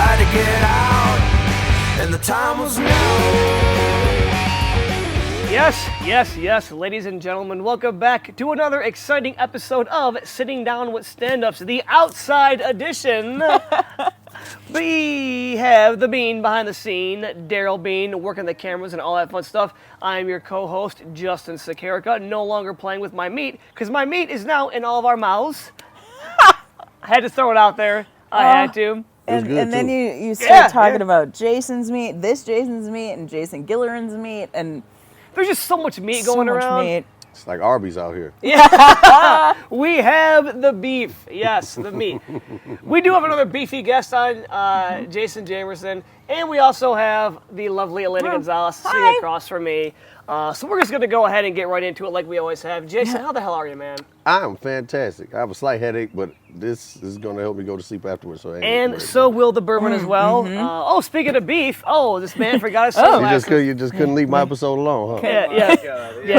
tried to get out, and the time was now. Yes, ladies and gentlemen, welcome back to another exciting episode of Sitting Down with Stand-Ups, the Outside Edition. We have the Bean behind the scene, Daryl Bean, working the cameras and all that fun stuff. I'm your co-host, Justin Sakarica, no longer playing with my meat, because my meat is now in all of our mouths. I had to throw it out there. I had to. And then you start talking about Jason's meat, Jason's meat, and Jason Gilleran's meat, and there's just so much meat going around. Meat. It's like Arby's out here. Yeah, we have the beef. Yes, the meat. We do have another beefy guest on, Jason Jamerson, and we also have the lovely Elena Gonzalez sitting across from me. So we're just going to go ahead and get right into it like we always have. Jason, how the hell are you, man? I'm fantastic. I have a slight headache, but this is going to help me go to sleep afterwards. And so will the bourbon as well. Speaking of beef, this man forgot his sunglasses. You just couldn't leave my episode alone, huh? Yeah.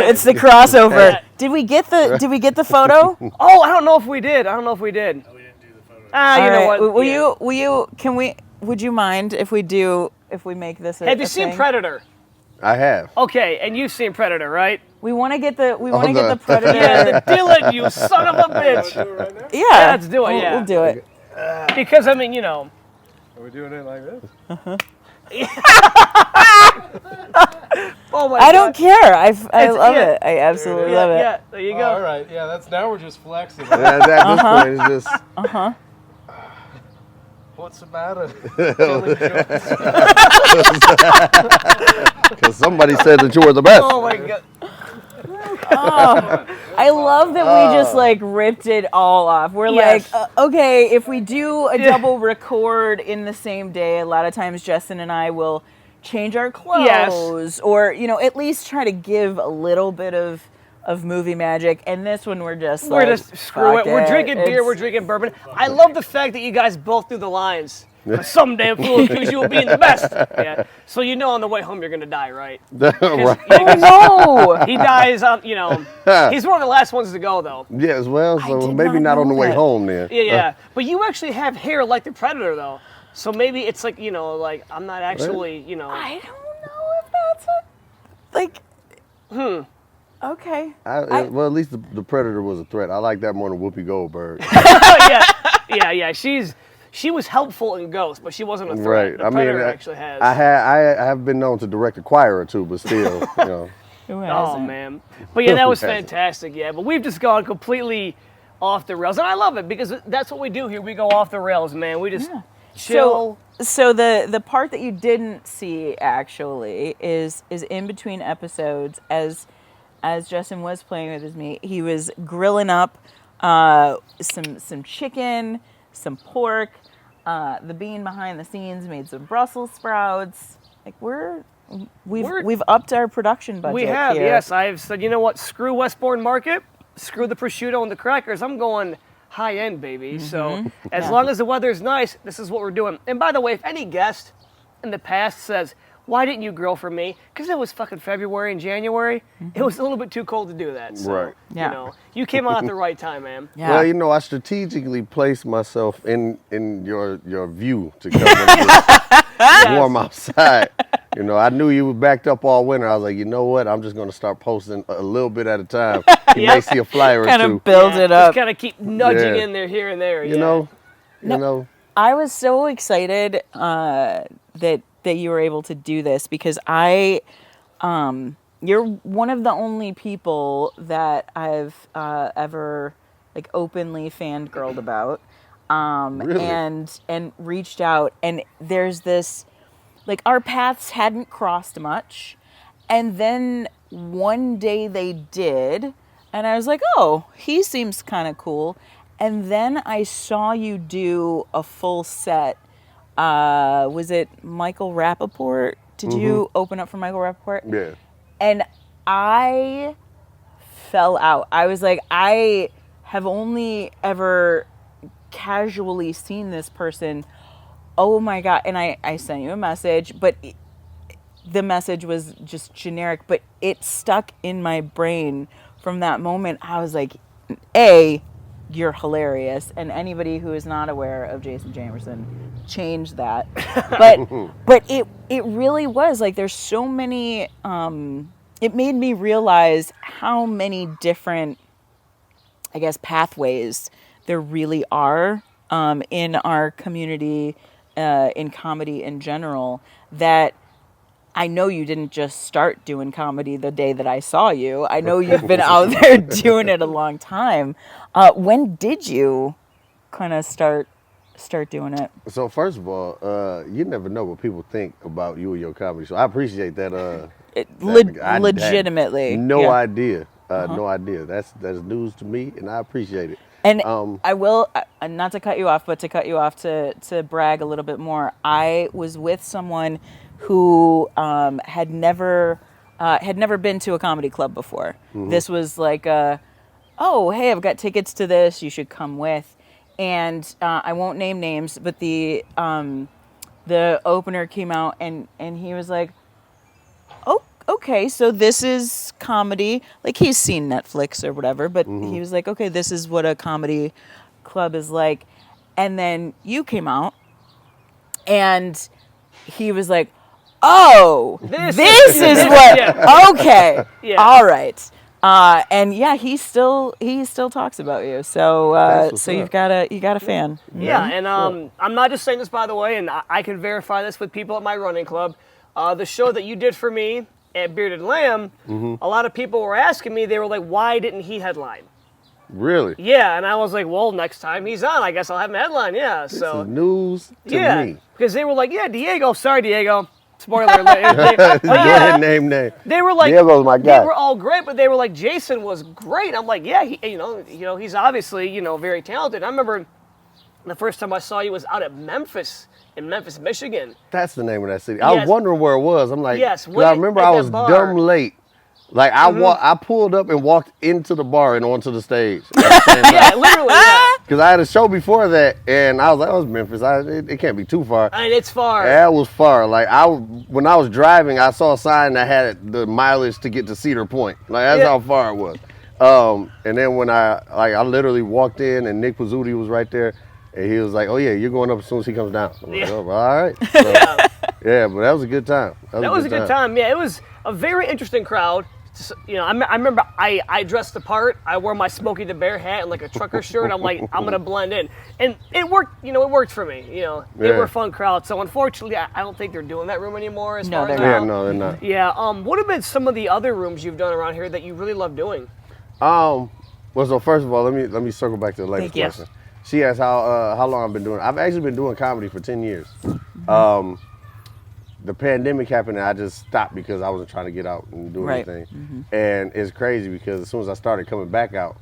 It's the crossover. Did we get the photo? I don't know if we did. No, we didn't do the photo. You know what? Would you mind if we make this a Have you seen Predator? I have. Okay, and you've seen Predator, right? We want to get the Predator. Yeah, the Dylan, you son of a bitch. Do it right now? Yeah, let's do it. We'll do it. Because I mean, Are we doing it like this? Oh my I don't care. I love it. I absolutely love it. Yeah, there you go. All right. Yeah, now we're just flexing. At this point, it's just. What's the matter? Because somebody said that you were the best. Oh my god. I love that we just ripped it all off. We're okay, if we do a double record in the same day, a lot of times Justin and I will change our clothes or, at least try to give a little bit of movie magic. And this one we're just screw it. We're drinking beer, we're drinking bourbon. I love the fact that you guys both do the lines. Some damn fool accuse you of being the best. Yeah. So on the way home you're gonna die, right? Right. No. He dies on, he's one of the last ones to go though. Yes, well, so maybe not on the way home then. Yeah. But you actually have hair like the Predator though. So maybe it's like, I'm not actually, I don't know if that's Okay. Well, at least the Predator was a threat. I like that more than Whoopi Goldberg. Yeah. She was helpful in Ghost, but she wasn't a threat. Right. The Predator actually has. I have been known to direct a choir or two, but still, Oh man. But yeah, that was fantastic. Yeah, but we've just gone completely off the rails, and I love it because that's what we do here. We go off the rails, man. We just chill. So the part that you didn't see actually is in between episodes as Justin was playing with his meat. He was grilling up some chicken, some pork. The Bean behind the scenes made some Brussels sprouts. We've upped our production budget. We have, here. yes. I've said, you know what? Screw Westbourne Market. Screw the prosciutto and the crackers. I'm going high end, baby. So as long as the weather's nice, this is what we're doing. And by the way, if any guest in the past says, "Why didn't you grill for me?" Because it was fucking February and January. It was a little bit too cold to do that. So, right. Yeah. You came on at the right time, man. Yeah. Well, I strategically placed myself in your view to come in warm outside. I knew you were backed up all winter. I was like, you know what? I'm just going to start posting a little bit at a time. You may see a flyer or two. Kind of build it up. Just kind of keep nudging in there, here and there. You know. I was so excited that you were able to do this because you're one of the only people that I've ever openly fangirled about, Really? and reached out, and there's this our paths hadn't crossed much, and then one day they did, and I was like, oh, he seems kind of cool, and then I saw you do a full set. Was it Michael Rappaport? Did you open up for Michael Rappaport? Yeah. And I fell out. I was like, I have only ever casually seen this person. Oh my God. And I sent you a message, but the message was just generic, but it stuck in my brain from that moment. I was like, you're hilarious. And anybody who is not aware of Jason Jamerson, change that. But it really was like there's so many. It made me realize how many different, I guess, pathways there really are in our community, in comedy in general. That I know you didn't just start doing comedy the day that I saw you. I know you've been out there doing it a long time. When did you kind of start doing it? So first of all, you never know what people think about you and your comedy. So I appreciate that. I had Legitimately, no idea. No idea. That's news to me, and I appreciate it. And I will, not to cut you off, but to cut you off to brag a little bit more. I was with someone who had never been to a comedy club before. This was like, oh, hey, I've got tickets to this. You should come with. And I won't name names, but the opener came out and he was like, oh, okay, so this is comedy. Like he's seen Netflix or whatever, but he was like, okay, this is what a comedy club is like. And then you came out and he was like, oh, this is what, okay, all right. And yeah, he still talks about you. So you got a fan. Yeah, and I'm not just saying this, by the way, and I can verify this with people at my running club. The show that you did for me at Bearded Lamb, a lot of people were asking me, they were like, why didn't he headline? Really? Yeah, and I was like, well, next time he's on, I guess I'll have him headline, yeah. This So is news to me. because they were like, yeah, Diego, sorry, Diego. Spoiler alert. Go ahead, name. They were like, Diego's my guy. They were all great, but they were like, Jason was great. I'm like, yeah, he's obviously, very talented. I remember the first time I saw you was out at Memphis, in Memphis, Michigan. That's the name of that city. I was wondering where it was. I'm like, yes, 'cause I remember I was dumb late. Like I pulled up and walked into the bar and onto the stage. Yeah, literally. Yeah. Because I had a show before that, and I was like, "Oh, it's Memphis. It can't be too far." And it's far. That was far. Like when I was driving, I saw a sign that had the mileage to get to Cedar Point. Like that's how far it was. And then when I literally walked in, and Nick Pizzuti was right there, and he was like, "Oh yeah, you're going up as soon as he comes down." I'm like, "Oh, all right." So, yeah, but that was a good time. That was a good time. Yeah, it was a very interesting crowd. I remember I dressed the part. I wore my Smokey the Bear hat and like a trucker shirt. I'm like, I'm gonna blend in, and it worked. It worked for me. They were a fun crowd. So unfortunately, I don't think they're doing that room anymore. No, they're not. No, they're not. Yeah. What have been some of the other rooms you've done around here that you really love doing? Well, so first of all, let me circle back to the latest question. She asked how long I've been doing. I've actually been doing comedy for 10 years. The pandemic happened and I just stopped because I wasn't trying to get out and do anything. And it's crazy because as soon as I started coming back out,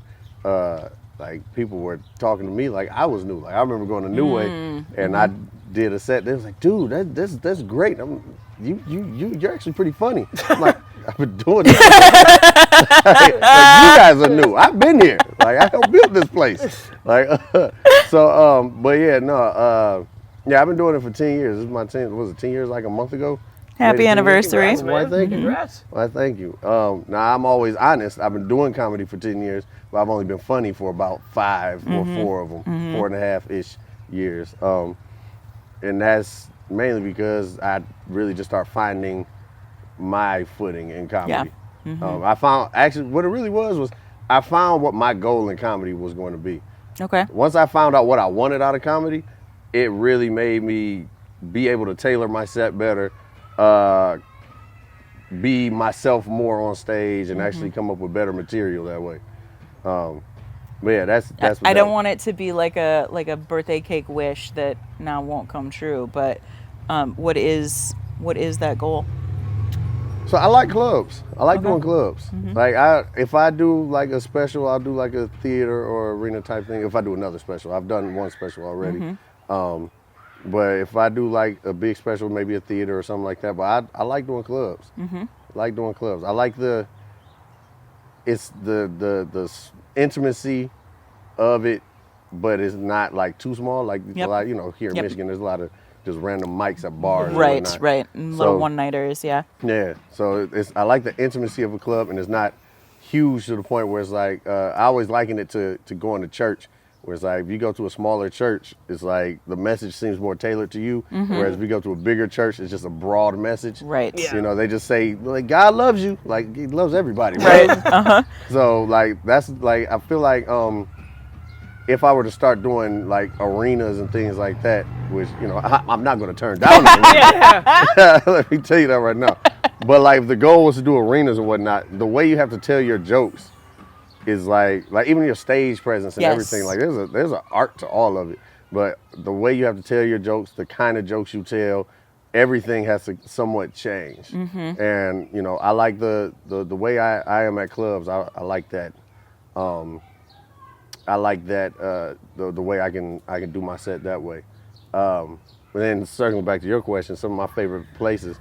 like people were talking to me like I was new. Like I remember going to New Way and I did a set. They was like, "Dude, that's great. You're actually pretty funny." I'm like, "I've been doing this. like, you guys are new. I've been here. Like I helped build this place." Like but yeah, no. Yeah, I've been doing it for 10 years. This is my 10. Was it 10 years? Like a month ago. Happy anniversary! Why, thank you. Congrats. Why, thank you. Now I'm always honest. I've been doing comedy for 10 years, but I've only been funny for about 5 or 4 of them, 4.5-ish years. And that's mainly because I really just start finding my footing in comedy. Yeah. I found actually what it really was I found what my goal in comedy was going to be. Okay. Once I found out what I wanted out of comedy, it really made me be able to tailor my set better, be myself more on stage, and actually come up with better material that way. But yeah, that's. What I don't want it to be like a birthday cake wish that now won't come true. But what is that goal? So I like clubs. I like doing clubs. Like if I do like a special, I'll do like a theater or arena type thing. If I do another special, I've done one special already. But if I do like a big special, maybe a theater or something like that. But I like doing clubs. I like doing clubs. I like the intimacy of it, but it's not like too small. Like a lot, here in Michigan, there's a lot of just random mics at bars. Right. Little one-nighters, yeah. Yeah. So I like the intimacy of a club, and it's not huge to the point where it's like I always liken it to going to church. Where it's like if you go to a smaller church, it's like the message seems more tailored to you. Whereas if you go to a bigger church, it's just a broad message. Right. Yeah. You know, they just say like God loves you, like He loves everybody. Right. So like that's like I feel like if I were to start doing like arenas and things like that, which you know I'm not going to turn down. Let me tell you that right now. But like if the goal was to do arenas and whatnot, the way you have to tell your jokes is like even your stage presence and everything. Like there's an art to all of it. But the way you have to tell your jokes, the kind of jokes you tell, everything has to somewhat change. And you know, I like the way I am at clubs. I like that. I like that the way I can do my set that way. But then circling back to your question, some of my favorite places,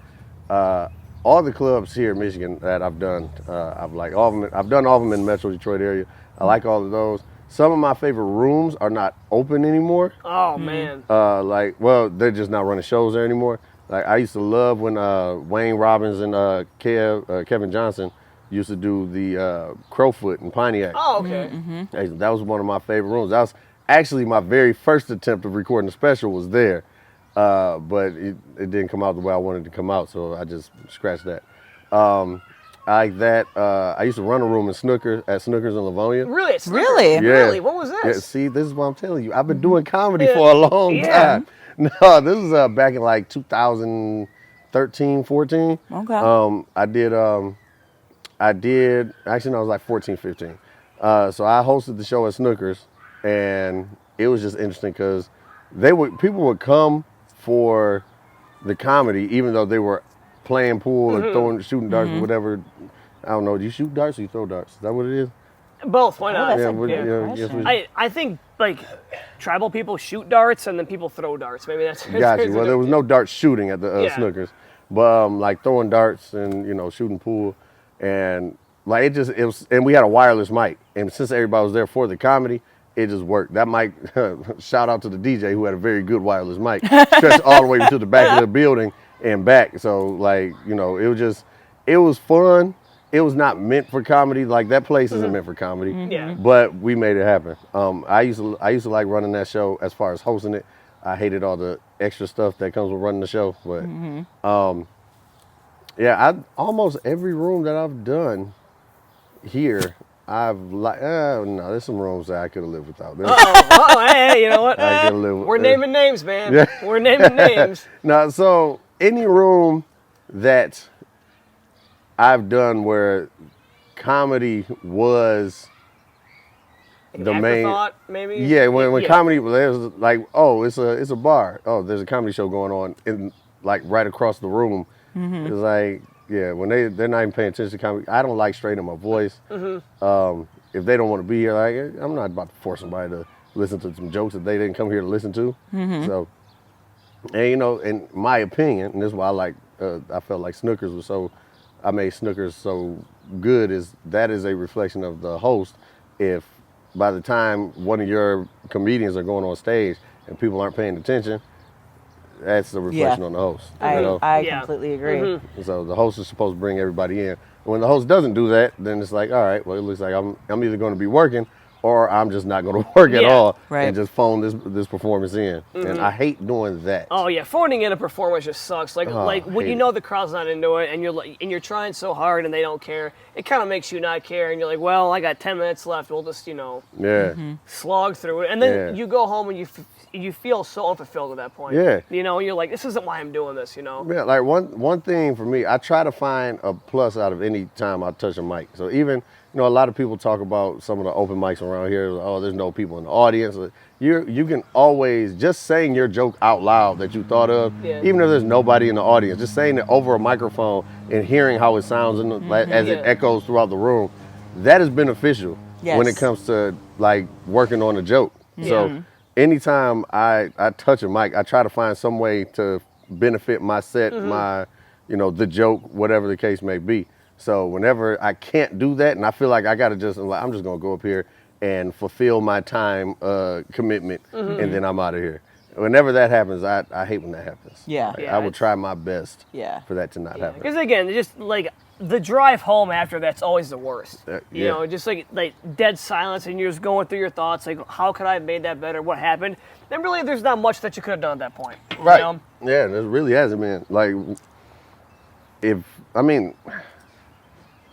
all the clubs here in Michigan that I've done, I've done all of them in the Metro Detroit area. I like all of those. Some of my favorite rooms are not open anymore. Oh man. They're just not running shows there anymore. Like I used to love when Wayne Robbins and Kevin Johnson used to do the Crowfoot in Pontiac. Oh, okay. That was one of my favorite rooms. That was actually my very first attempt of recording a special was there. But it didn't come out the way I wanted it to come out, so I just scratched that. I like that. I used to run a room at Snookers in Livonia. Really? It's Really? Yeah. Really? What was Yeah, this? see, this is what I'm telling you. I've been doing comedy for a long time. No, this is back in like 2013, 14. Okay. I did, actually no, it was like 14, 15. So I hosted the show at Snookers, and it was just interesting because people would come for the comedy, even though they were playing pool or shooting darts or whatever. I don't know. Do you shoot darts or you throw darts? Is that what it is? Both. Why not? that's a we- good yes, question. I think like tribal people shoot darts and then people throw darts. Maybe that's. Got you. Well, there was no dart shooting at the Snookers, but like throwing darts and shooting pool, and like it was, and we had a wireless mic, and since everybody was there for the comedy, it just worked. That mic, shout out to the DJ who had a very good wireless mic, stretched all the way to the back of the building and back. So like it was fun. It was not meant for comedy. Like that place isn't meant for comedy. Yeah. But we made it happen. I used to like running that show as far as hosting it. I hated all the extra stuff that comes with running the show. But almost every room that I've done here, there's some rooms that I could have lived without. Hey, you know what? I could have lived with. We're naming names, man. Yeah. We're naming names. Now, so any room that I've done where comedy was the main Afterthought, maybe. Yeah, when comedy there's like, oh, it's a bar. Oh, there's a comedy show going on in like right across the room. It's like, yeah, when they're not even paying attention to comedy. I don't like straightening my voice. If they don't want to be here, like I'm not about to force somebody to listen to some jokes that they didn't come here to listen to. So, and in my opinion, and this is why I felt like Snookers was so. I made Snookers so good that is a reflection of the host. If by the time one of your comedians are going on stage and people aren't paying attention, that's a reflection on the host. I completely agree. So the host is supposed to bring everybody in. When the host doesn't do that, then it's like, all right, well, it looks like I'm either going to be working or I'm just not going to work at all and just phone this performance in. And I hate doing that. Oh yeah, phoning in a performance just sucks. Like when you know the crowd's not into it, and you're trying so hard and they don't care. It kind of makes you not care, and you're like, well, I got 10 minutes left. We'll just slog through it, and then you go home and you feel so unfulfilled at that point. Yeah. You're like, this isn't why I'm doing this. Yeah, like one thing for me, I try to find a plus out of any time I touch a mic. So even a lot of people talk about some of the open mics around here. Oh, there's no people in the audience. You can always just saying your joke out loud that you thought of, even if there's nobody in the audience, just saying it over a microphone and hearing how it sounds as it echoes throughout the room. That is beneficial when it comes to like working on a joke. So anytime I touch a mic, I try to find some way to benefit my set, my the joke, whatever the case may be. So whenever I can't do that, and I feel like I gotta I'm just gonna go up here and fulfill my time commitment, and then I'm out of here. whenever that happens, I hate when that happens. Yeah. Like, Yeah, I would it's- try my best Yeah. for that to not happen. Because again, just like the drive home after that's always the worst. You yeah. know, just like dead silence, and you're just going through your thoughts, like how could I have made that better? What happened? And really, there's not much that you could have done at that point. You Right. know? Yeah, and it really hasn't been. Like,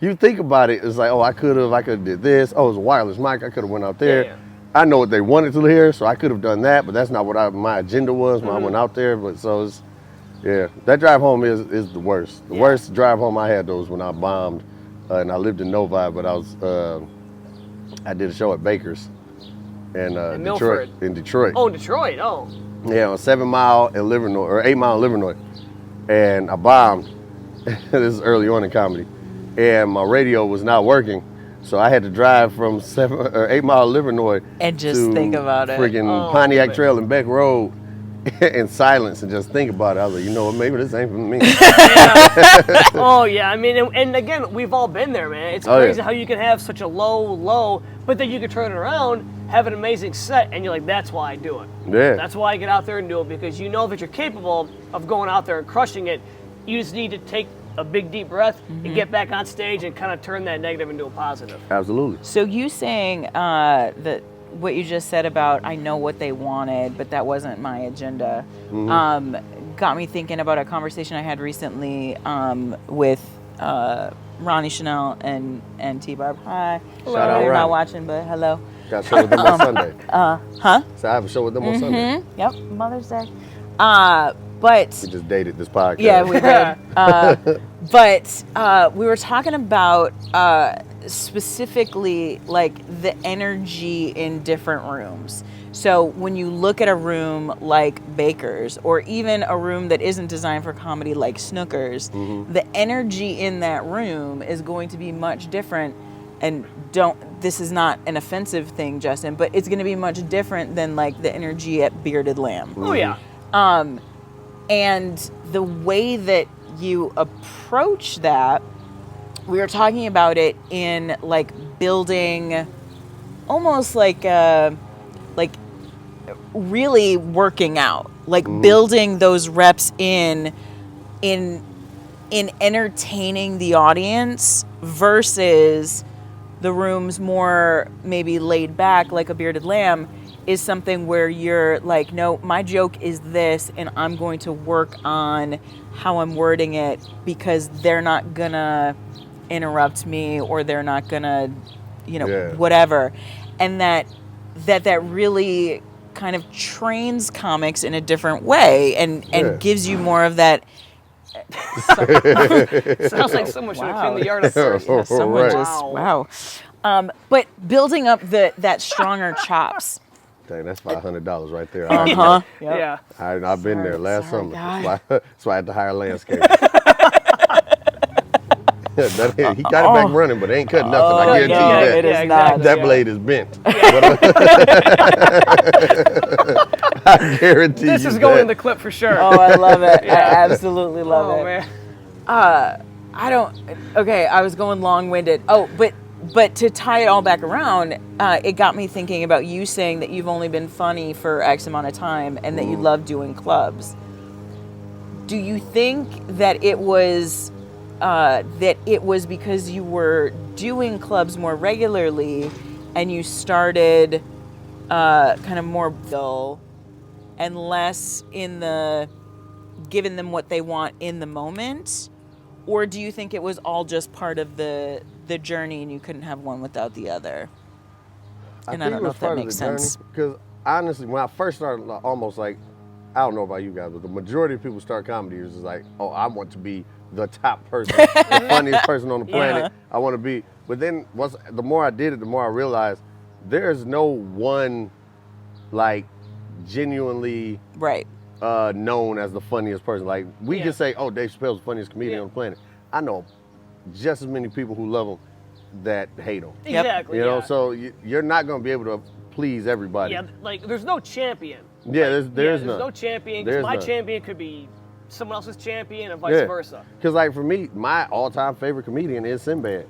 you think about it, it's like, oh, I could have did this. Oh, it was a wireless mic. I could have went out there. Yeah. I know what they wanted to hear, so I could have done that, but that's not what my agenda was when I went out there. But so it's, yeah, that drive home is the worst. The worst drive home I had was when I bombed, and I lived in Novi, but I did a show at Baker's in Detroit. Milford. In Detroit. Oh, Detroit. Oh. Yeah, on 7 Mile in Livernois, or 8 Mile in Livernois. And I bombed. This is early on in comedy. And my radio was not working. So I had to drive from 8 Mile Livernois And just to think about it. Freaking Oh, Pontiac man. Trail and Beck Road in silence and just think about it. I was like, you know what, maybe this ain't for me. Oh yeah, I mean, and again, we've all been there, man. It's Oh, yeah. crazy how you can have such a low, but then you can turn it around, have an amazing set, and you're like, that's why I do it. Yeah. That's why I get out there and do it, because you know that you're capable of going out there and crushing it. You just need to take a big deep breath and get back on stage and kind of turn that negative into a positive. Absolutely. So you saying that what you just said about I know what they wanted, but that wasn't my agenda, got me thinking about a conversation I had recently with Ronnie Chanel and T-Barb. Hi. Shout out You're Ronnie. not watching, but hello. Got a show with them on Sunday. Huh? So I have a show with them on Sunday. Yep, Mother's Day. But We just dated this podcast. yeah, we did. But we were talking about specifically like the energy in different rooms. So when you look at a room like Baker's, or even a room that isn't designed for comedy like Snooker's, the energy in that room is going to be much different. And this is not an offensive thing, Justin, but it's going to be much different than like the energy at Bearded Lamb. Oh yeah. And the way that you approach that, we were talking about it in like building, almost like really working out, like building those reps in entertaining the audience versus the rooms more maybe laid back, like a Bearded Lamb, is something where you're like, no, my joke is this, and I'm going to work on how I'm wording it because they're not gonna interrupt me, or they're not gonna, whatever. And that really kind of trains comics in a different way and gives you more of that. Sounds like someone should have cleaned the yard up first. Yeah, Someone Right. just wow. But building up that stronger chops. Dang, that's $500 right there. Huh? Yeah. I've been there last Sorry, summer. guy. That's why I had to hire a landscaper. He got it back running, but it ain't cutting nothing. I guarantee no, you it that. is not. That blade is bent. I guarantee This you is going that. in the clip for sure. Oh, I love it. I absolutely love Oh, it. man. I was going long-winded. Oh, but to tie it all back around, it got me thinking about you saying that you've only been funny for X amount of time and that you love doing clubs. Do you think that it was because you were doing clubs more regularly and you started kind of more dull and less in the giving them what they want in the moment? Or do you think it was all just part of the journey and you couldn't have one without the other? And I don't know if that makes sense. Because honestly, when I first started, almost like, I don't know about you guys, but the majority of people start comedy is like, oh, I want to be the top person, the funniest person on the planet. Yeah. I want to be. But then the more I did it, the more I realized there's no one like genuinely Right. known as the funniest person. Like we can say, oh, Dave Chappelle's the funniest comedian on the planet. I know just as many people who love him that hate him. Exactly. You know, yeah. so you're not going to be able to please everybody. Yeah, like there's no champion. Yeah, there's none. none. No champion. 'Cause There's my none. champion could be someone else's champion and vice versa. Because like for me, my all-time favorite comedian is Sinbad.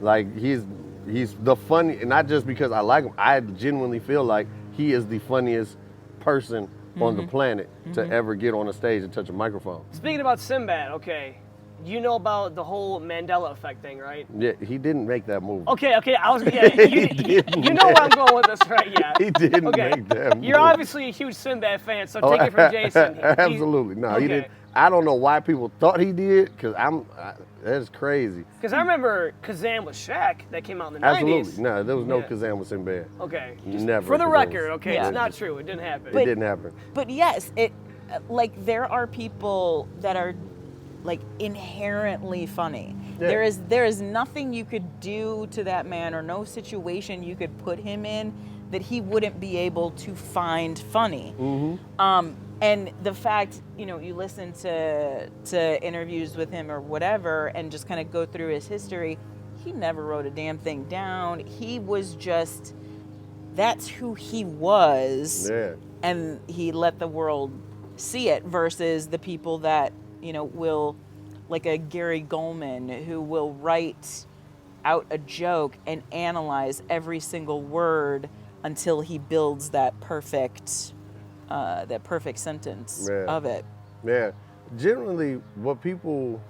Like he's the funny, and not just because I like him. I genuinely feel like he is the funniest person on the planet to ever get on a stage and touch a microphone. Speaking about Sinbad, okay, you know about the whole Mandela effect thing, right? Yeah, he didn't make that movie. Okay, I was, yeah, you know where I'm going with this, right? Yeah. He didn't Okay. make that movie. You're obviously a huge Sinbad fan, so take it from Jason. Absolutely. No, he okay. didn't. I don't know why people thought he did, because that's crazy. Because I remember Kazam with Shaq that came out in the Absolutely. 90s. No, there was no Yeah. Kazam with Sinbad. Okay. Never. For the Kazam record, was- okay, Yeah. it's not true. It didn't happen. It didn't happen. But yes, it like there are people that are like inherently funny. Yeah. There is nothing you could do to that man or no situation you could put him in that he wouldn't be able to find funny. And the fact, you know, you listen to interviews with him or whatever and just kind of go through his history, he never wrote a damn thing down. He was just, that's who he was. Yeah. And he let the world see it versus the people that, you know, will, like a Gary Goldman, who will write out a joke and analyze every single word until he builds that perfect sentence Yeah. of it. Yeah. Generally, what people's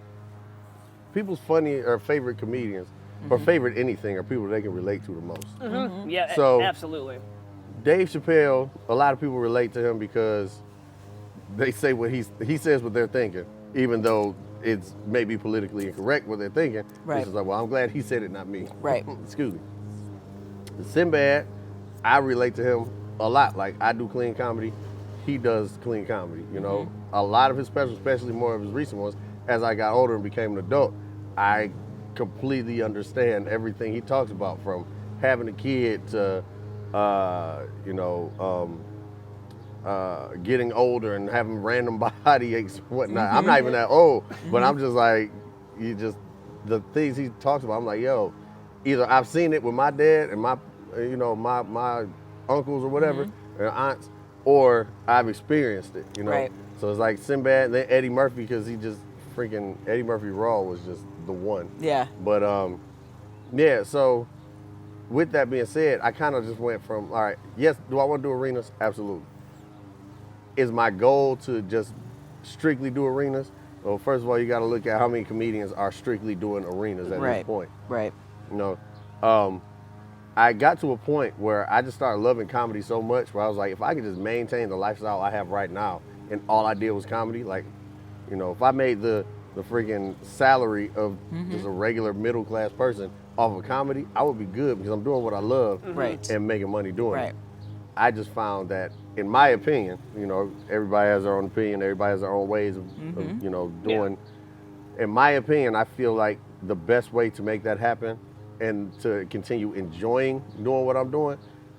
funny or favorite comedians or favorite anything are people they can relate to the most. Yeah, So- absolutely. Dave Chappelle, a lot of people relate to him because they say what he says what they're thinking, even though it's maybe politically incorrect what they're thinking. Right. It's just like, well, I'm glad he said it, not me. Right. Excuse me. Sinbad, I relate to him a lot. Like, I do clean comedy. He does clean comedy, you know. A lot of his specials, especially more of his recent ones, as I got older and became an adult, I completely understand everything he talks about, from having a kid to, getting older and having random body aches and whatnot. I'm not even that old, but I'm just like, the things he talks about, I'm like, yo, either I've seen it with my dad and my uncles or whatever, or aunts, or I've experienced it, you know? Right. So it's like Sinbad, then Eddie Murphy, because Eddie Murphy Raw was just the one. Yeah. But yeah, so with that being said, I kind of just went from, all right, yes, do I want to do arenas? Absolutely. Is my goal to just strictly do arenas? Well, first of all, you got to look at how many comedians are strictly doing arenas at this point. Right. You know, I got to a point where I just started loving comedy so much where I was like, if I could just maintain the lifestyle I have right now and all I did was comedy, like, you know, if I made the freaking salary of just a regular middle class person off of comedy, I would be good because I'm doing what I love Right. and making money doing Right. it. I just found that, in my opinion, you know, everybody has their own opinion, everybody has their own ways of you know, doing. In my opinion, I feel like the best way to make that happen and to continue enjoying doing what I'm doing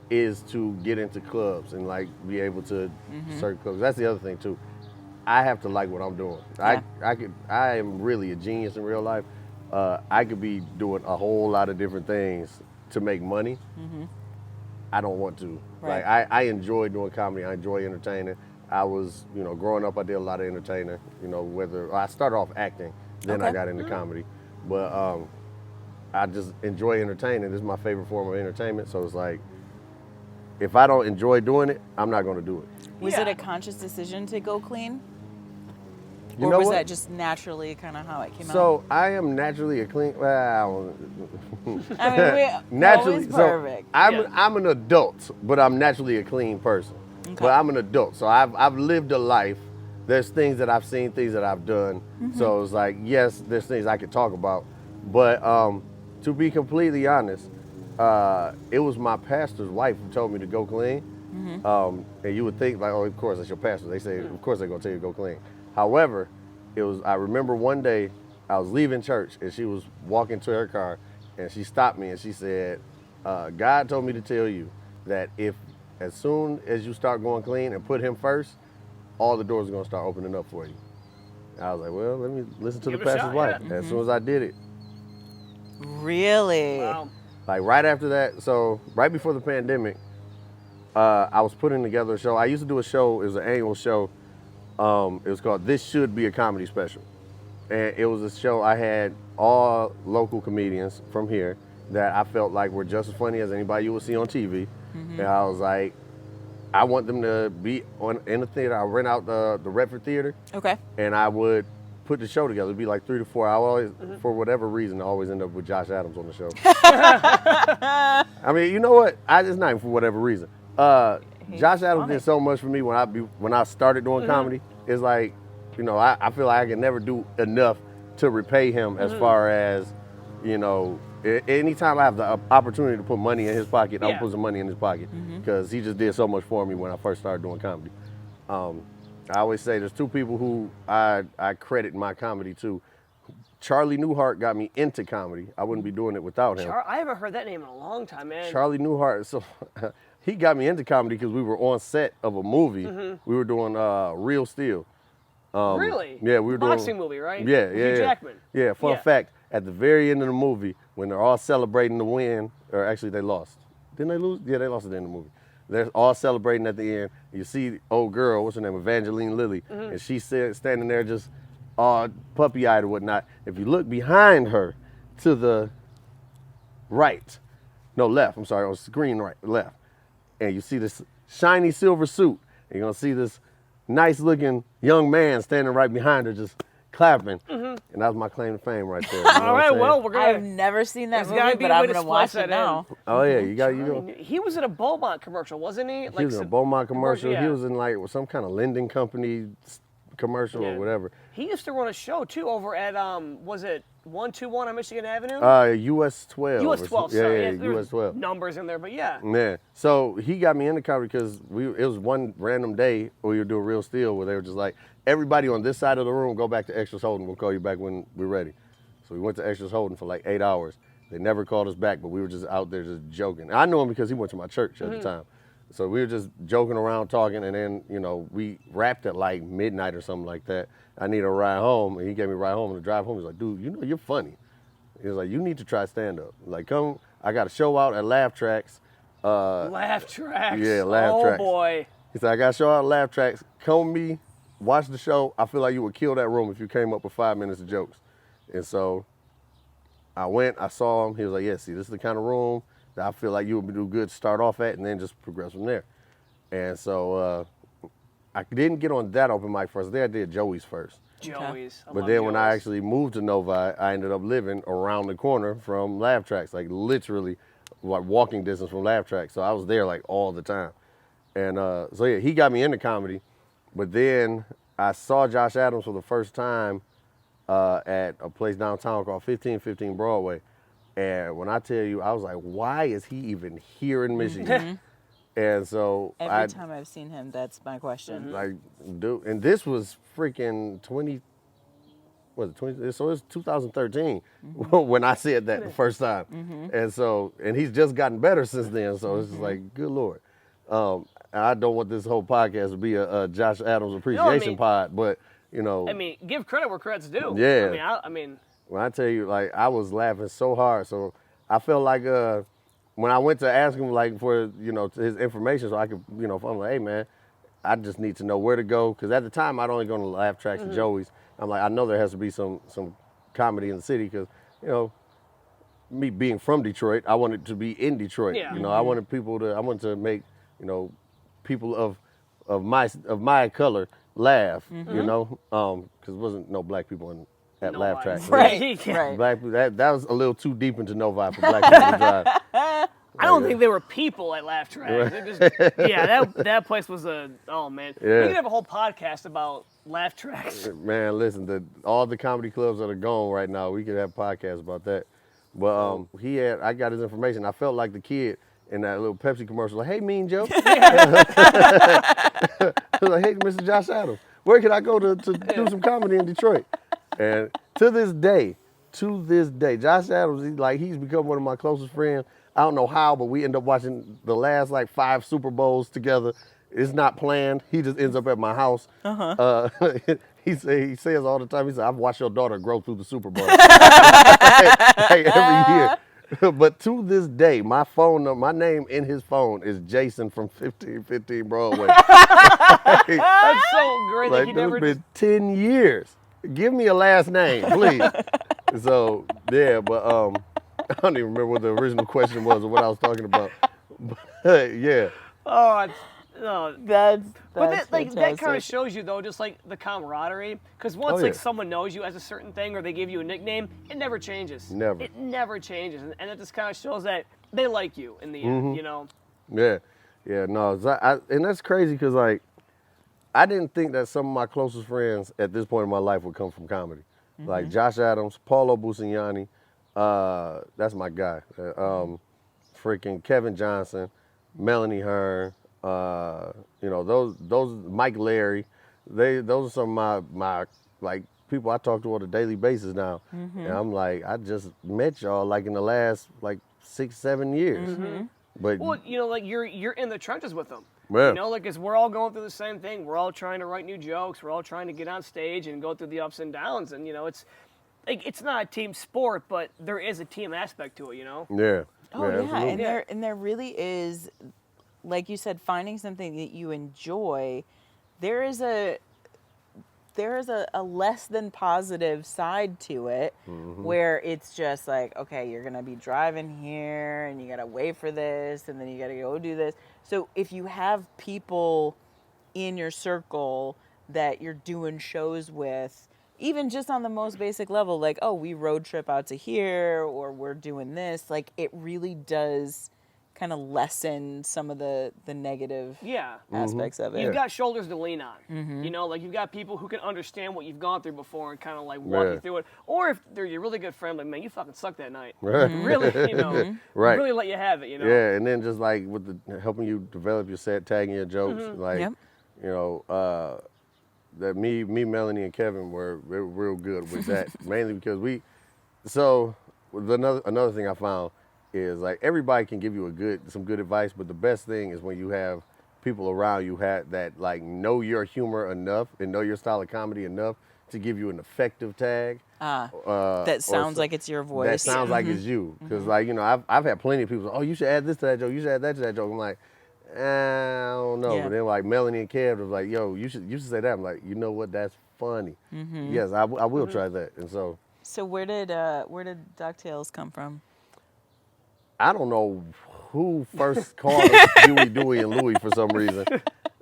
is to get into clubs and like be able to certain clubs. That's the other thing too. I have to like what I'm doing. Yeah. I am really a genius in real life. I could be doing a whole lot of different things to make money. I don't want to. Right. Like I enjoy doing comedy. I enjoy entertaining. I was, you know, growing up, I did a lot of entertaining. You know, I started off acting, then I Okay. got into comedy. But I just enjoy entertaining. This is my favorite form of entertainment. So it's like, if I don't enjoy doing it, I'm not going to do it. Was Yeah. it a conscious decision to go clean? You Or know was what? that just naturally kind of how it came out? So I am naturally a clean. Well, I mean, naturally, always so perfect. I'm an adult, but I'm naturally a clean person. Okay. But I'm an adult, so I've lived a life. There's things that I've seen, things that I've done. So it's like, yes, there's things I could talk about, but to be completely honest, it was my pastor's wife who told me to go clean. And you would think like, oh, of course, that's your pastor. They say, of course, they're gonna tell you to go clean. However, I remember one day I was leaving church and she was walking to her car and she stopped me and she said, God told me to tell you that as soon as you start going clean and put him first, all the doors are gonna start opening up for you. I was like, well, let me listen to Give the it a pastor's shot, wife. yeah. As soon as I did it, Really? Wow. like right after that, so right before the pandemic, I was putting together a show. I used to do a show, it was an annual show. It was called This Should Be a Comedy Special. And it was a show I had all local comedians from here that I felt like were just as funny as anybody you would see on TV. And I was like, I want them to be in the theater. I rent out the Redford Theater, Okay. and I would put the show together. It'd be like 3 to 4. I always, for whatever reason, I always end up with Josh Adams on the show. I mean, you know what? It's not even for whatever reason. Josh Adams funny. did so much for me when I started doing comedy. It's like, you know, I feel like I can never do enough to repay him as far as, you know, anytime I have the opportunity to put money in his pocket, I'll put some money in his pocket because he just did so much for me when I first started doing comedy. I always say there's 2 people who I credit my comedy to. Charlie Newhart got me into comedy. I wouldn't be doing it without him. I haven't heard that name in a long time, man. Charlie Newhart, so he got me into comedy because we were on set of a movie. We were doing Real Steel. Really? Yeah, we were doing boxing movie, right? Yeah, With yeah, Hugh Jackman. Yeah, fun fact, at the very end of the movie, when they're all celebrating the win, or actually they lost. Didn't they lose? Yeah, they lost at the end of the movie. They're all celebrating at the end. You see old girl, what's her name, Evangeline Lilly, and she's standing there just all puppy-eyed or whatnot. If you look behind her to the left, I'm sorry, on screen left, and you see this shiny silver suit, and you're gonna see this nice-looking young man standing right behind her just clapping, and that was my claim to fame right there. You know All right, well, we're I've gonna. never seen that There's gotta movie, be but a way I'm to gonna splice watch it that now. Oh yeah, you know. He was in a Beaumont commercial, wasn't he? He was in a Beaumont commercial. Yeah. He was in like some kind of lending company commercial or whatever. He used to run a show too over at was it 121 on Michigan Avenue? US 12. US 12. Sorry, Yeah, there was US 12. numbers in there, but yeah. Yeah. So he got me into comedy because it was one random day we were doing Real Steel where they were just like, everybody on this side of the room, go back to Extras Holding. We'll call you back when we're ready. So we went to Extras Holding for like 8 hours. They never called us back, but we were just out there just joking. I knew him because he went to my church at the time. So we were just joking around, talking, and then, you know, we wrapped at like midnight or something like that. I needed a ride home, and he gave me a ride home, and the drive home, he was like, dude, you know, you're funny. He was like, you need to try stand-up. Like, come, I got a show out at Laugh Tracks. Laugh Tracks. Yeah, Laugh Tracks. Oh, boy. He said, I got a show out at Laugh Tracks. Come with me, watch the show. I feel like you would kill that room if you came up with 5 minutes of jokes. And so I went, I saw him. He was like, yeah, see, this is the kind of room that I feel like you would do good to start off at and then just progress from there. And so I didn't get on that open mic first. I did Joey's first. Joey's. But then when I actually moved to Novi, I ended up living around the corner from Laugh Tracks, like literally like walking distance from Laugh Tracks. So I was there like all the time. And so yeah, he got me into comedy. But then I saw Josh Adams for the first time at a place downtown called 1515 Broadway. And when I tell you, I was like, why is he even here in Michigan? And so Every time I've seen him, that's my question. like, dude, and this was freaking 20, so it was 2013 when I said that the first time. And so, and he's just gotten better since then. So it's just like, good Lord. I don't want this whole podcast to be a Josh Adams appreciation pod, but you know. I mean, give credit where credit's due. Yeah. I mean. When I tell you, like, I was laughing so hard. So I felt like when I went to ask him, like, for, you know, his information so I could, you know, I'm like, hey, man, I just need to know where to go. Because at the time, I'd only gone to Laugh Tracks and Joey's. I'm like, I know there has to be some comedy in the city because, you know, me being from Detroit, I wanted to be in Detroit. Yeah. You know, I wanted to make, you know, people of my color laugh, you know, because there wasn't no black people at Laugh Tracks. Right. Right. Black people, that was a little too deep into Novi for black people to drive. I don't think they were people at Laugh Tracks. That place was oh man. Yeah. We could have a whole podcast about Laugh Tracks. Man, listen, all the comedy clubs that are gone right now, we could have podcasts about that. But I got his information. I felt like the kid in that little Pepsi commercial, like, hey, Mean Joe. I was like, hey, Mr. Josh Adams, where can I go to do some comedy in Detroit? And to this day, Josh Adams, he's become one of my closest friends. I don't know how, but we end up watching the last 5 Super Bowls together. It's not planned. He just ends up at my house. He says all the time, he says, I've watched your daughter grow through the Super Bowl. Every year. But to this day, my phone number, my name in his phone is Jason from 1515 Broadway. That's so great that he never. It's been 10 years. Give me a last name, please. So yeah, but I don't even remember what the original question was or what I was talking about. But yeah. Oh, That's But that kind of fantastic. shows you though, just like the camaraderie. Because once yeah. someone knows you as a certain thing, or they give you a nickname, it never changes. Never. It never changes, and it just kind of shows that they like you in the end. You know. Yeah, yeah, no, and that's crazy because like I didn't think that some of my closest friends at this point in my life would come from comedy, like Josh Adams, Paulo Busignani, that's my guy, freaking Kevin Johnson, Melanie Hearn, you know those Mike Larry, those are some of my like people I talk to on a daily basis now, and I'm like I just met y'all like in the last like 6-7 years. But Well, you know, like you're in the trenches with them. Yeah. You know, like as we're all going through the same thing. We're all trying to write new jokes. We're all trying to get on stage and go through the ups and downs. And you know, it's like it's not a team sport, but there is a team aspect to it. You know. yeah, Oh yeah, absolutely. and there really is, like you said, finding something that you enjoy. There is a less than positive side to it, where it's just like, okay, you're gonna be driving here, and you gotta wait for this, and then you gotta go do this. So if you have people in your circle that you're doing shows with, even just on the most basic level, like, oh, we road trip out to here, or we're doing this, like it really does kind of lessen some of the negative Yeah. aspects of it. You've got shoulders to lean on. Mm-hmm. You know, like you've got people who can understand what you've gone through before and kind of like walk Yeah. you through it. Or if they're your really good friend, like, man, you fucking sucked that night. Right. Really, you know, Right. really let you have it, you know. Yeah, and then just like with the helping you develop your set, tagging your jokes, like Yep. you know, that me, Melanie, and Kevin were real good with that. Mainly because another thing I found is like everybody can give you some good advice, but the best thing is when you have people around you that like know your humor enough and know your style of comedy enough to give you an effective tag. That sounds like it's your voice. That sounds like it's you. Because, like, you know, I've had plenty of people say, oh, you should add this to that joke. You should add that to that joke. I'm like, I don't know. Yeah. But then, like, Melanie and Kev was like, yo, you should say that. I'm like, you know what? That's funny. Yes, I will try that. And so. So where did DuckTales come from? I don't know who first called us Huey, Dewey, and Louie for some reason.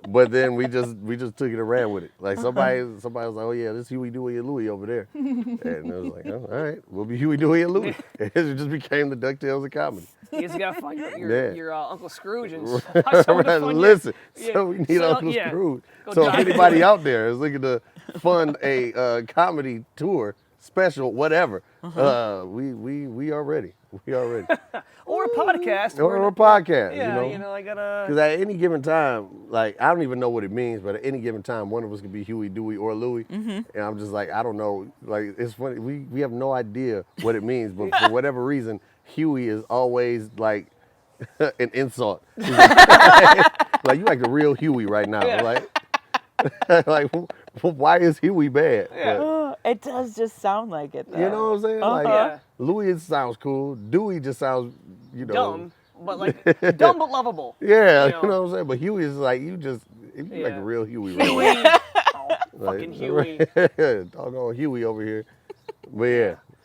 But then we just took it and ran with it. Like somebody was like, oh yeah, this is Huey, Dewey, and Louie over there. And it was like, oh, all right, we'll be Huey, Dewey, and Louie. It just became the DuckTales of comedy. You just gotta find Yeah. your Uncle Scrooge and find someone to Right, fund listen, your- so we need Uncle yeah. Scrooge. Go So if drive. anybody out there is looking to fund a comedy tour, special, whatever, we are ready. We are ready. Or a podcast. Or a podcast, Yeah, you know. I gotta. Because at any given time, like, I don't even know what it means, but at any given time, one of us could be Huey, Dewey, or Louie. And I'm just like, I don't know. Like, it's funny. We have no idea what it means, but for whatever reason, Huey is always, like, an insult. Like, you like the real Huey right now. Yeah. Like, why is Huey bad? Yeah. It does just sound like it, though. You know what I'm saying? Like, Yeah. Louie sounds cool. Dewey just sounds, you know. Dumb, but like dumb but lovable. Yeah, You you know. know what I'm saying? But Huey is like, you like Yeah. a real Huey right Huey. now. Oh, Like, fucking Huey. Doggone Huey over here. But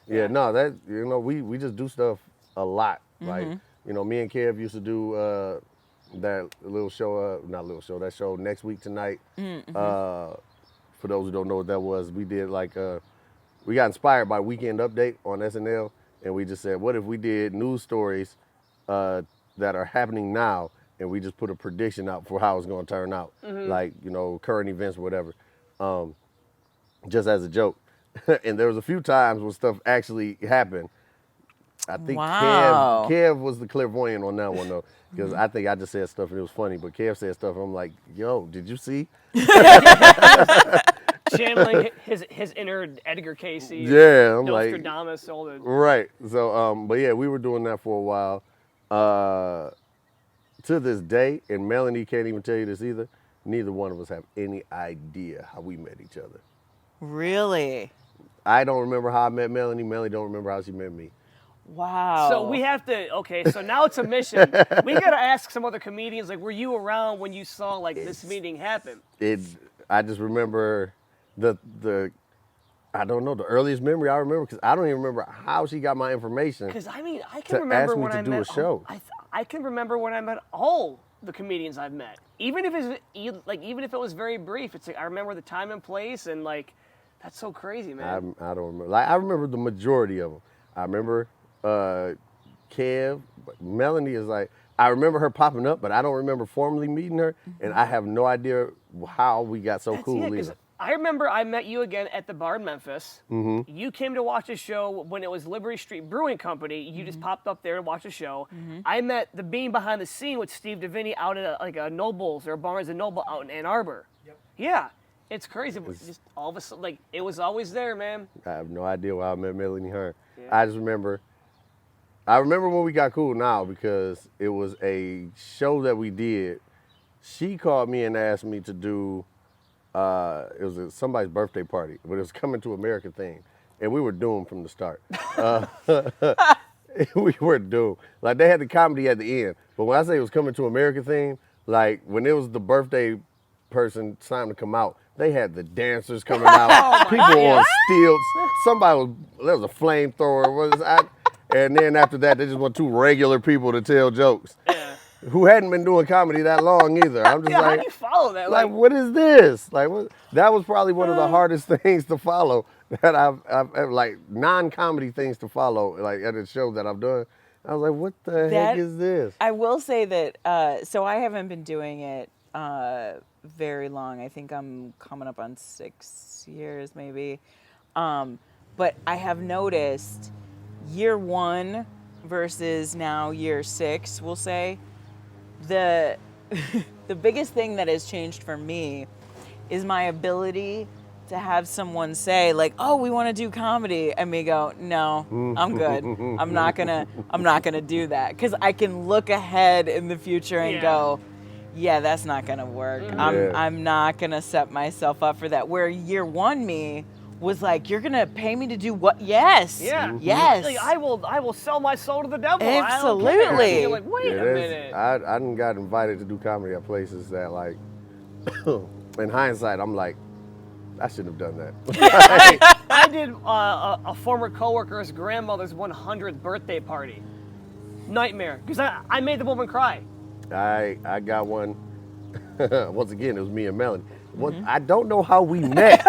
yeah, no, that, you know, we just do stuff a lot. Like, you know, me and Kev used to do that little show, that show Next Week Tonight. For those who don't know what that was, we did like, we got inspired by Weekend Update on SNL, and we just said, what if we did news stories that are happening now, and we just put a prediction out for how it's going to turn out, like, you know, current events or whatever, just as a joke. And there was a few times when stuff actually happened. I think Wow. Kev was the clairvoyant on that one, though, because I think I just said stuff and it was funny, but Kev said stuff and I'm like, yo, did you see? Channeling his inner Edgar Casey. Yeah, I'm like, Nostradamus, all the. right. So, but yeah, we were doing that for a while. To this day, and Melanie can't even tell you this either, neither one of us have any idea how we met each other. Really? I don't remember how I met Melanie. Melanie don't remember how she met me. Wow. So we have to. Okay, so now it's a mission. We gotta ask some other comedians. Like, were you around when you saw like this meeting happen? I just remember the I don't know, the earliest memory I remember, because I don't even remember how she got my information. Because I mean, I To can remember ask me when to I do met. a show. I can remember when I met all the comedians I've met. Even if it was very brief, it's like I remember the time and place, and like that's so crazy, man. I don't remember. Like I remember the majority of them. I remember Kev, but Melanie is like I remember her popping up, but I don't remember formally meeting her, and I have no idea how we got so cool. Yeah, 'cause I remember I met you again at the bar in Memphis. Mm-hmm. You came to watch a show when it was Liberty Street Brewing Company. You just popped up there to watch a show. Mm-hmm. I met the being behind the scene with Steve Deviney out at a Nobles or Barnes & Noble out in Ann Arbor. Yep. Yeah, it's crazy. But just all of a sudden, like, it was always there, man. I have no idea why I met Melanie Hearn. Yeah. I remember when we got cool now because it was a show that we did. She called me and asked me to do, it was somebody's birthday party, but it was Coming to America thing. And we were doomed from the start. We were doomed. Like they had the comedy at the end. But when I say it was Coming to America thing, like when it was the birthday person time to come out, they had the dancers coming out, people on stilts. There was a flamethrower. And then after that, they just want two regular people to tell jokes. Yeah. Who hadn't been doing comedy that long either. I'm just how do you follow that? Like, what is this? Like, that was probably one of the hardest things to follow that I've like non-comedy things to follow. Like at a show that I've done, I was like, what the heck is this? I will say that. So I haven't been doing it very long. I think I'm coming up on 6 years, maybe. But I have noticed. Year 1 versus now year 6, we'll say, the biggest thing that has changed for me is my ability to have someone say like, "Oh, we want to do comedy," and me go, "No, I'm good. I'm not gonna do that," because I can look ahead in the future and go, "Yeah, that's not gonna work. I'm not gonna set myself up for that." Where year 1 me was like, you're gonna pay me to do what? Yes. Yeah. Yes. Like, I will sell my soul to the devil. Absolutely. You're like, wait a minute. I done got invited to do comedy at places that like, in hindsight, I'm like, I shouldn't have done that. I did a former coworker's grandmother's 100th birthday party. Nightmare, because I made the woman cry. I got one. Once again, it was me and Melanie. I don't know how we met.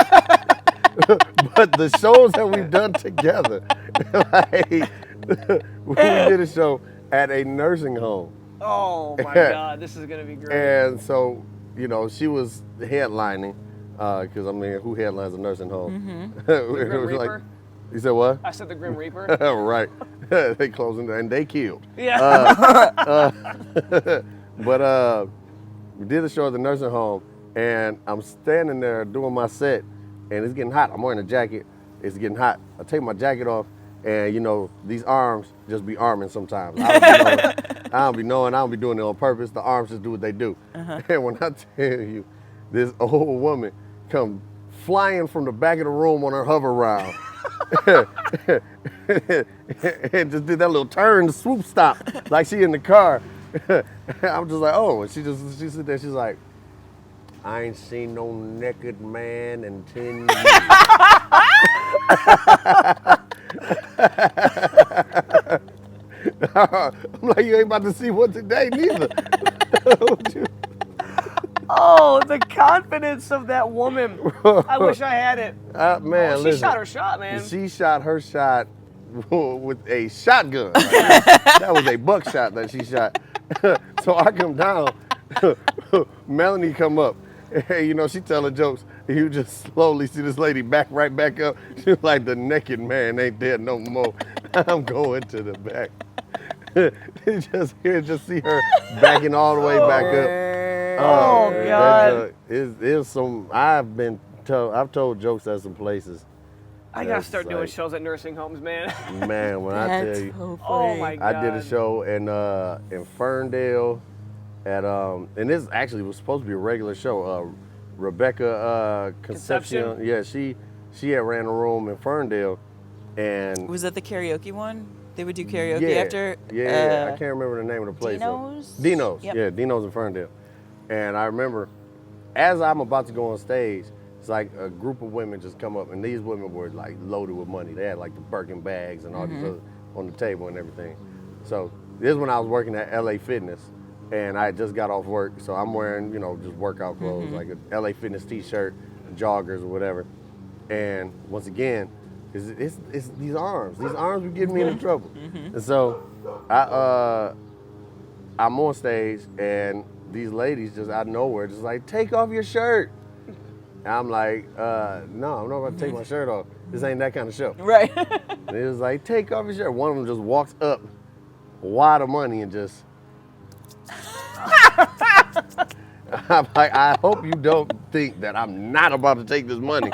But the shows that we've done together, like, we did a show at a nursing home. Oh my God, this is gonna be great. And so, she was headlining, because I mean, who headlines a nursing home? The Grim Reaper? You said what? I said the Grim Reaper. Right. They closing and they killed. Yeah. But we did a show at the nursing home, and I'm standing there doing my set. And it's getting hot. I'm wearing a jacket. It's getting hot. I take my jacket off, and these arms just be arming sometimes. I don't be knowing. I don't be doing it on purpose. The arms just do what they do. And when I tell you, this old woman come flying from the back of the room on her hover round, and just did that little turn, swoop, stop, like she in the car. I'm just like, oh, and she sit there. She's like, I ain't seen no naked man in 10 years. I'm like, you ain't about to see one today, neither. Oh, the confidence of that woman. I wish I had it. Man, she shot her shot, man. She shot her shot with a shotgun. That was a buckshot that she shot. So I come down, Melanie come up. Hey, she telling jokes. You just slowly see this lady right back up. She's like, the naked man ain't there no more. I'm going to the back. just see her backing all the way back up. Oh God! I've told jokes at some places. I gotta start doing shows at nursing homes, man. Man, when I tell you, so oh my God! I did a show in Ferndale. And this actually was supposed to be a regular show. Rebecca Concepcion, yeah, she had ran a room in Ferndale, and was that the karaoke one? They would do karaoke after. Yeah, I can't remember the name of the place. Dino's. Yep. Yeah, Dino's in Ferndale. And I remember, as I'm about to go on stage, it's like a group of women just come up, and these women were like loaded with money. They had like the Birkin bags and all these other on the table and everything. So this is when I was working at LA Fitness. and I just got off work, so I'm wearing, just workout clothes, like a LA Fitness t-shirt, joggers or whatever. And once again, it's these arms. These arms were getting me into trouble. And so I'm on stage, and these ladies just out of nowhere just like, take off your shirt. And I'm like, no, I'm not about to take my shirt off. This ain't that kind of show. Right. And it was like, take off your shirt. One of them just walks up, wad of money, and just. I'm like, I hope you don't think that I'm not about to take this money.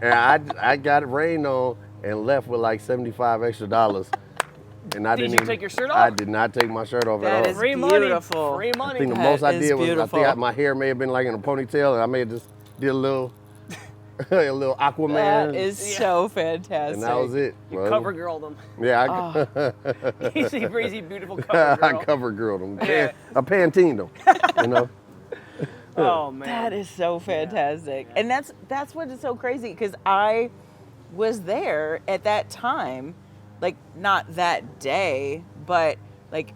And I got it rained on and left with like $75 extra. And I Did didn't you even take your shirt off? I did not take my shirt off That at is all. Free beautiful. money. Free I money. think the That most I is did was beautiful. my hair may have been like in a ponytail, and I may have just did a little a little Aquaman. That is so fantastic. and that was it. You cover girled them. Yeah, Easy breezy, beautiful cover girl. I cover girled them. Yeah. I Pantene them. Oh man. That is so fantastic. And that's what is so crazy, because I was there at that time, like not that day, but like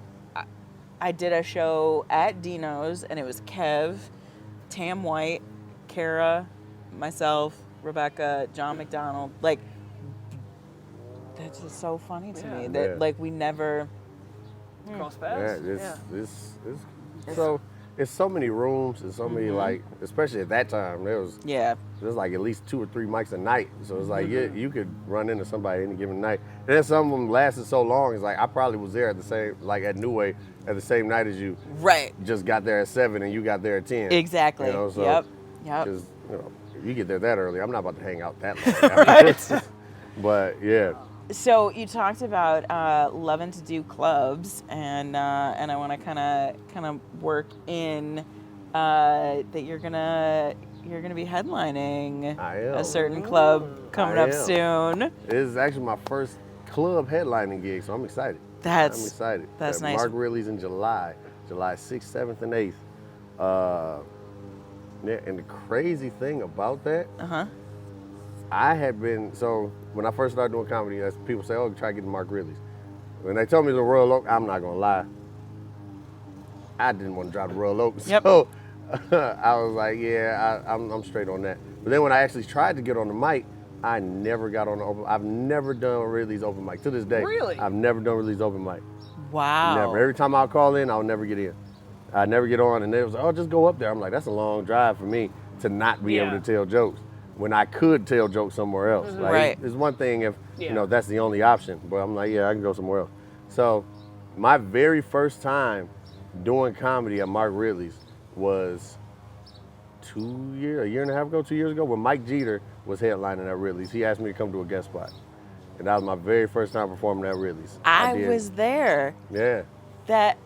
I did a show at Dino's, and it was Kev, Tam White, Kara, myself, Rebecca, John McDonald. Like, that's just so funny to me that Yeah. like we never. Cross Yeah, paths. it's so many rooms and so many like, especially at that time, there's like at least 2 or 3 mics a night. So it's like you could run into somebody any given night. And then some of them lasted so long. It's like I probably was there at the same, like at New Way at the same night as you. Right. Just got there at 7 and you got there at 10. Exactly. So, Yep. Because if you get there that early, I'm not about to hang out that long. Right. But yeah. So you talked about loving to do clubs, and I want to kind of work in that you're gonna be headlining I am. a certain club coming up am. soon. It is actually my first club headlining gig, so I'm excited. I'm excited. That's nice. Mark Riley's in July 6th, 7th, and 8th. Yeah, and the crazy thing about that, I had been, so when I first started doing comedy, people say, oh, try to get to Mark Riley's. When they told me the Royal Oak, I'm not gonna lie, I didn't want to drive to Royal Oak. Yep. So I was like, yeah, I'm straight on that. But then when I actually tried to get on the mic, I never got on the open. I've never done Riley's open mic to this day. Really? I've never done Riley's open mic. Wow. Never. Every time I'll call in, I'll never get in. I never get on, and they was like, oh, just go up there. I'm like, that's a long drive for me to not be able to tell jokes when I could tell jokes somewhere else. Like, Right. It's one thing if, that's the only option, but I'm like, yeah, I can go somewhere else. So my very first time doing comedy at Mark Riley's was a year and a half ago, 2 years ago, when Mike Jeter was headlining at Riley's. He asked me to come do a guest spot. And that was my very first time performing at Riley's. I was there. Yeah. That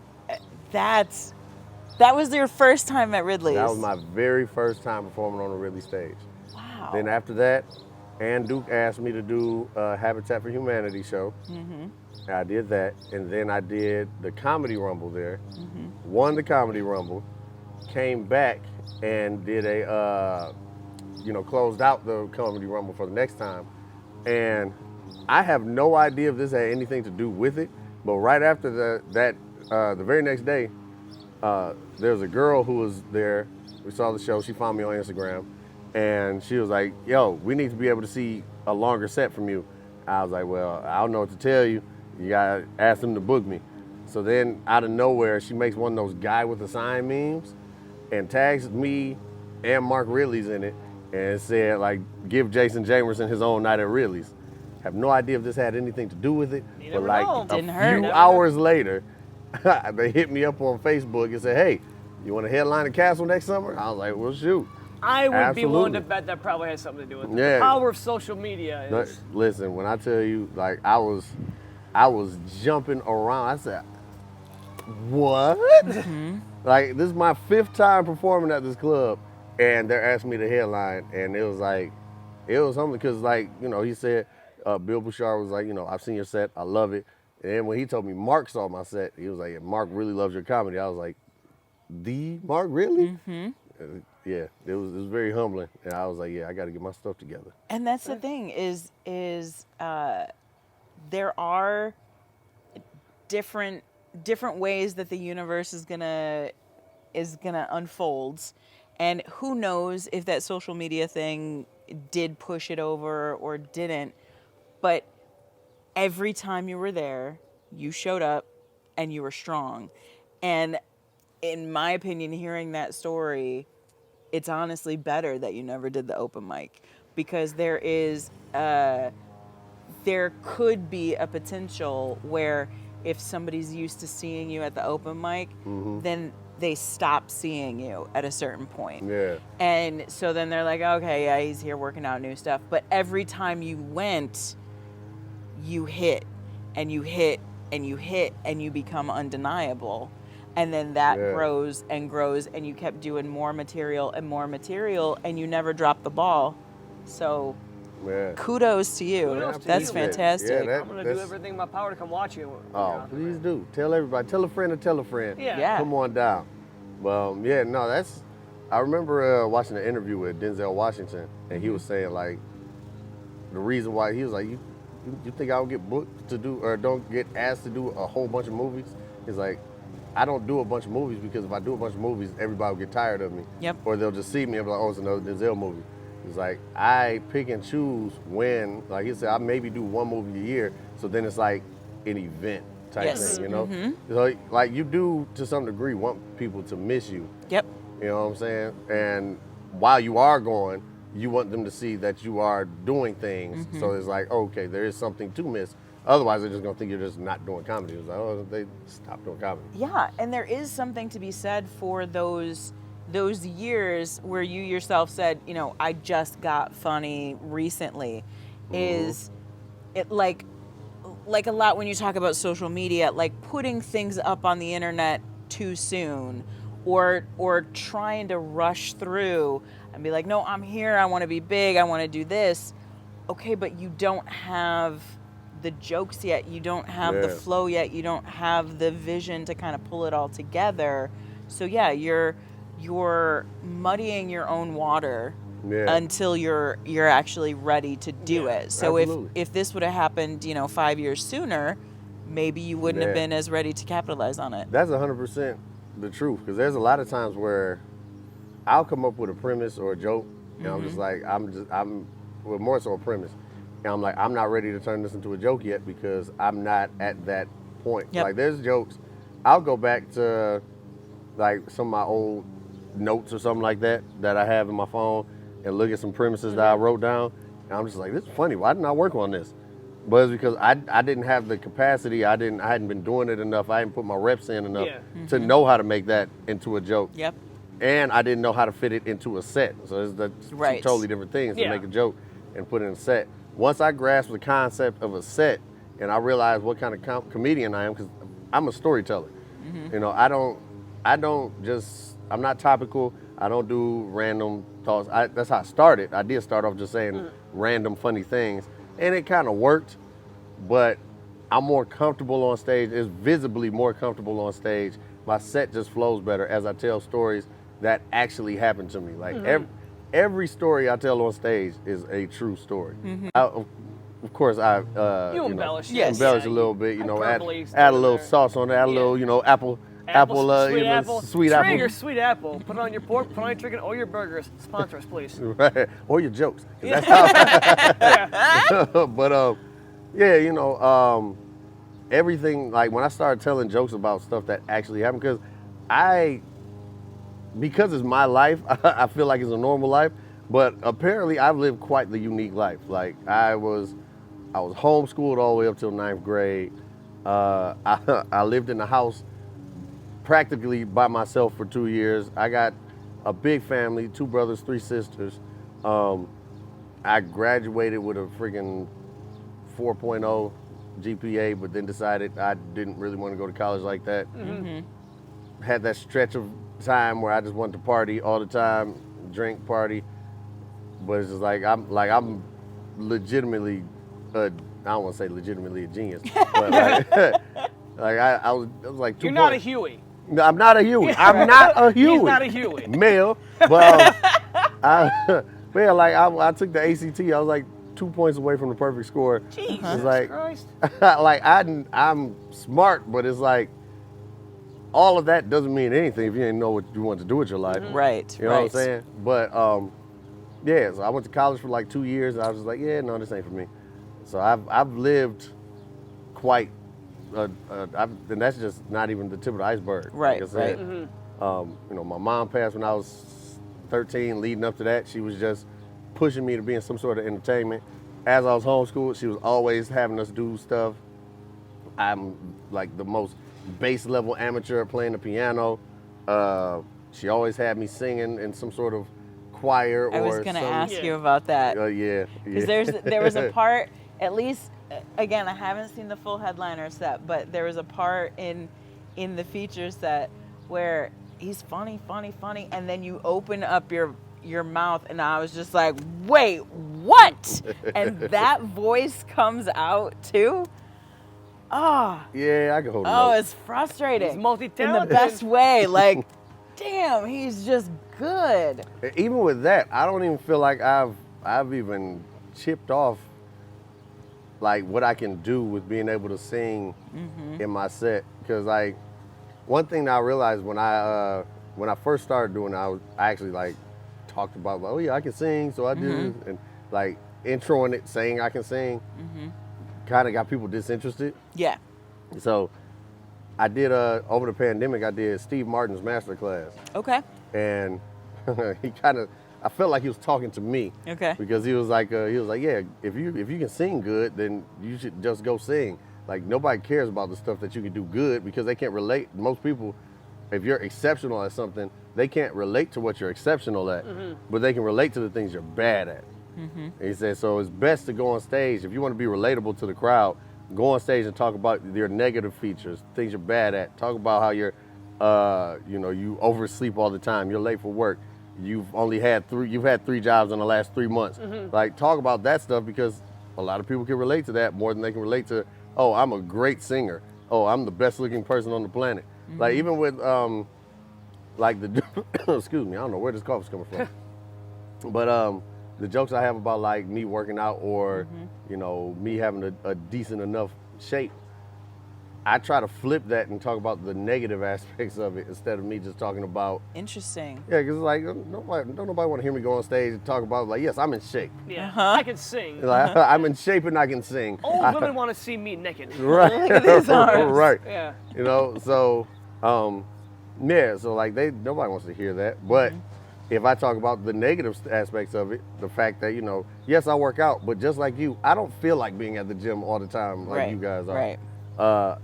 was your first time at Ridley's. That was my very first time performing on a Ridley stage. Wow. Then after that, Ann Duke asked me to do a Habitat for Humanity show. I did that, and then I did the Comedy Rumble there. Won the Comedy Rumble, came back and did closed out the Comedy Rumble for the next time. And I have no idea if this had anything to do with it, but right after the very next day, there was a girl who was there. We saw the show. She found me on Instagram, and she was like, yo, we need to be able to see a longer set from you. I was like, well, I don't know what to tell you. You gotta ask them to book me. So then out of nowhere, she makes one of those guy with a sign memes and tags me and Mark Riley's in it and said, like, give Jason Jamerson his own night at Riley's. Have no idea if this had anything to do with it, but like a few hours later, they hit me up on Facebook and said, hey, you want to headline the Castle next summer? I was like, well, shoot. I would be willing to bet that probably has something to do with it. Yeah. The power of social media is... Listen, when I tell you, like, I was jumping around. I said, what? Like, this is my 5th time performing at this club, and they're asking me to headline, and it was something because, like, he said, Bill Bouchard was like, I've seen your set, I love it. And then when he told me Mark saw my set, he was like, yeah, Mark really loves your comedy. I was like, the Mark really? Yeah, it was very humbling, and I was like, yeah, I got to get my stuff together. And that's the thing is there are different different ways that the universe is gonna unfold, and who knows if that social media thing did push it over or didn't, but every time you were there, you showed up and you were strong. And in my opinion, hearing that story, it's honestly better that you never did the open mic, because there could be a potential where if somebody's used to seeing you at the open mic, then they stop seeing you at a certain point. Yeah. And so then they're like, okay, yeah, he's here working out new stuff. But every time you went, you hit and you hit and you hit and you become undeniable. And then that grows and grows, and you kept doing more material and you never dropped the ball. So kudos to you. Kudos to That's you. fantastic. I'm going to do everything in my power to come watch you. Oh, please do. Tell everybody. Tell a friend to tell a friend. Yeah. Come on down. Well, I remember watching an interview with Denzel Washington, and he was saying, like, the reason why he was like, you think I don't get booked to do, or don't get asked to do a whole bunch of movies? He's like, I don't do a bunch of movies because if I do a bunch of movies, everybody will get tired of me. Yep. Or they'll just see me and be like, oh, it's another Denzel movie. He's like, I pick and choose when, like he said, I maybe do one movie a year, so then it's like an event type thing, you know? So, like, you do, to some degree, want people to miss you. Yep. You know what I'm saying? And while you are going, you want them to see that you are doing things. So it's like, okay, there is something to miss. Otherwise, they're just going to think you're just not doing comedy. It's like, oh, they stopped doing comedy. Yeah, and there is something to be said for those years where you yourself said, you know, I just got funny recently. Is it like a lot when you talk about social media, like putting things up on the internet too soon, or trying to rush through and be like, no, I'm here, I want to be big, I want to do this. Okay, but you don't have the jokes yet, you don't have the flow yet, you don't have the vision to kind of pull it all together. So yeah, you're muddying your own water until you're actually ready to do it. So if this would have happened, 5 years sooner, maybe you wouldn't have been as ready to capitalize on it. That's 100% the truth, because there's a lot of times where I'll come up with a premise or a joke, and I'm just like, more so a premise. And I'm like, I'm not ready to turn this into a joke yet because I'm not at that point. Yep. Like, there's jokes, I'll go back to like some of my old notes or something like that I have in my phone and look at some premises that I wrote down, and I'm just like, this is funny. Why didn't I work on this? But it's because I didn't have the capacity. I hadn't been doing it enough. I hadn't put my reps in enough to know how to make that into a joke. Yep. And I didn't know how to fit it into a set. So it's two totally different things to make a joke and put it in a set. Once I grasped the concept of a set and I realized what kind of comedian I am, because I'm a storyteller. You know, I'm not topical. I don't do random thoughts. That's how I started. I did start off just saying random funny things, and it kind of worked, but I'm more comfortable on stage. It's visibly more comfortable on stage. My set just flows better as I tell stories that actually happened to me. Like every story I tell on stage is a true story. Of course, I embellish, embellish a little bit. Add a little sauce on it. Add a little apple, sweet apple. Your sweet apple. Put it on your pork, put it on your chicken, or your burgers. Sponsor us, please. Right, or your jokes. That's how. But everything, like when I started telling jokes about stuff that actually happened, because it's my life, I feel like it's a normal life. But apparently, I've lived quite the unique life. Like I was homeschooled all the way up till 9th grade. I lived in the house practically by myself for 2 years. I got a big family, 2 brothers, 3 sisters. I graduated with a freaking 4.0 GPA, but then decided I didn't really want to go to college like that. Had that stretch of time where I just wanted to party all the time, drink, party. But it's just like I'm legitimately, I don't want to say legitimately a genius, but I was like 2 You're not a Huey. No, I'm not a Huey. I'm not a Huey. He's not a Huey. Male, but I took the ACT. I was like 2 points away from the perfect score. Jesus it's like, Christ. like I'm smart, but it's like all of that doesn't mean anything if you ain't know what you want to do with your life. Right. You know what I'm saying? But yeah, so I went to college for like 2 years, and I was just like, yeah, no, this ain't for me. So I've lived quite, and that's just not even the tip of the iceberg. Right, like I said. right. You know, my mom passed when I was 13. Leading up to that, she was just pushing me to be in some sort of entertainment. As I was homeschooled, she was always having us do stuff. I'm like the most base level amateur playing the piano. She always had me singing in some sort of choir or I was going to some- ask you about that. yeah. Because there was a part, at least, again, I haven't seen the full headliner set, but there was a part in the feature set where he's funny, and then you open up your mouth, and I was just like, wait, what? And that voice comes out too? Oh, Yeah, I can hold it. it's frustrating. He's multi-talented. In the best way. Like, damn, he's just good. Even with that, I don't even feel like I've even chipped off like what I can do with being able to sing in my set. Because like one thing that I realized when I first started doing it, I actually like talked about like, oh yeah, I can sing, so I do, and like introing it, saying I can sing, kind of got people disinterested. Yeah. So I did over the pandemic, I did Steve Martin's masterclass, Okay. and he kind of, I felt like he was talking to me. Okay. Because he was like, yeah, if you can sing good, then you should just go sing. Like nobody cares about the stuff that you can do good because they can't relate. Most people, if you're exceptional at something, they can't relate to what you're exceptional at, but they can relate to the things you're bad at. And he said, so it's best to go on stage if you want to be relatable to the crowd. Go on stage and talk about your negative features, things you're bad at. Talk about how you're, you oversleep all the time. You're late for work. You've had 3 jobs in the last 3 months. Like talk about that stuff because a lot of people can relate to that more than they can relate to, oh, I'm a great singer. Oh, I'm the best looking person on the planet. Like even with like the, excuse me, I don't know where this cough is coming from. But the jokes I have about like me working out or, me having a decent enough shape, I try to flip that and talk about the negative aspects of it instead of me just talking about. Interesting. Yeah, because like don't nobody want to hear me go on stage and talk about like, yes, I'm in shape. Yeah, I can sing. Like, I'm in shape and I can sing. Old women want to see me naked. Right. Look at these arms. Right. Yeah. So yeah, so like nobody wants to hear that. But if I talk about the negative aspects of it, the fact that, yes, I work out, but just like you, I don't feel like being at the gym all the time like you guys are. Right.